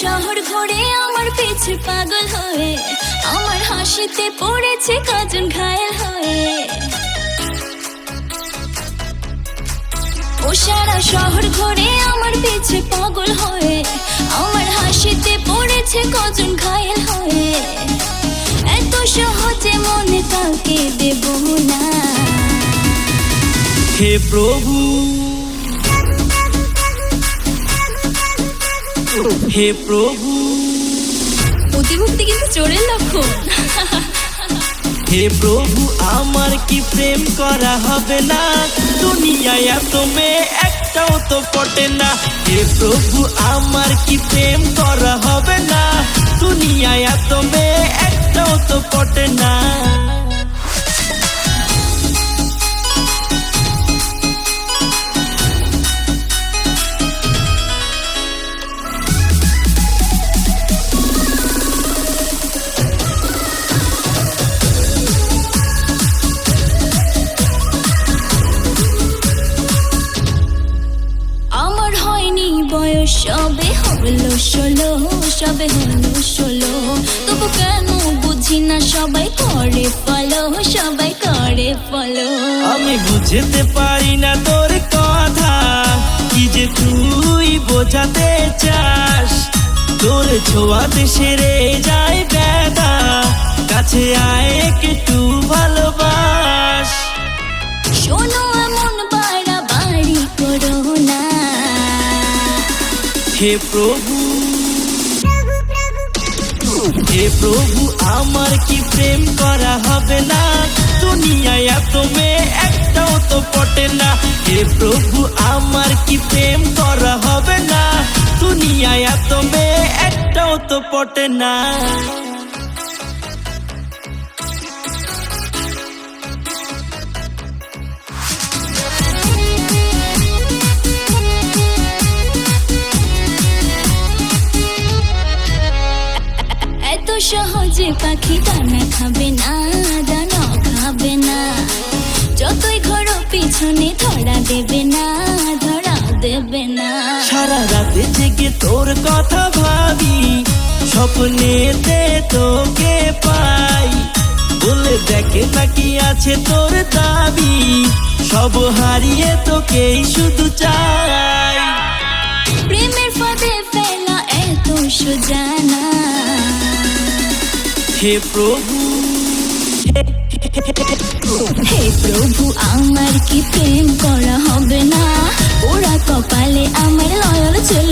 শহর ঘুরে আমার পিছে পাগল হয়ে, আমার হাসিতে পড়েছে কজন ঘায়েল হয়ে। ও সারা শহর ঘুরে আমার পিছে পাগল হয়ে, আমার হাসিতে পড়েছে কজন ঘায়েল হয়ে। এত সহজে মনে কাউকে দেব না। হে প্রভু, হে প্রভু, অতিভক্তি কিন্তু চোরের লক্ষণ। হে প্রভু, আমার কি প্রেম করা হবে না? দুনিয়ায় এত মেয়ে একটাও তো পটে না। হে প্রভু, আমার কি প্রেম করা হবে না? দুনিয়ায় এত মেয়ে একটাও তো পটে না। আমার হয়নি বয়স, সবে হলো 16, সবে হলো 16। তবু কেন বুঝি না সবাই করে ফলো, সবাই করে ফলো। আমি বুঝতে পারি না তোর কথা, কি যে তুই বোঝাতে চাস। তোর ছোঁয়াতে সেরে যায় ব্যথা, কাছে আয় একটু ভালোবাস। শোনো এমন বাড়াবাড়ি করো না। হে প্রভু, হে প্রভু, আমার কি প্রেম করা হবে না? দুনিয়ায় এত মেয়ে একটাও তো পটে না। হে প্রভু, আমার কি প্রেম করা হবে না? দুনিয়ায় এত মেয়ে একটাও তো পটে না। এত সহজে পাখি দানা খাবে না, দানা খাবে না। যতই ঘোরো পিছনে ধরা দেবে না, ধরা দেবে না। সারা রাতে জেগে তোর কথা ভাবি, স্বপ্নেতে তোকে পাই। বলে দেখে নাকি আছে তোর দাবি, সব হারিয়ে তোকেই শুধু চাই। প্রেমের ফাঁদে ফেলা এত সোজা না। হে প্রভু, হে প্রভু, আমার কি প্রেম করা হবে না? ওরা কপালে আমার লয়াল ছিল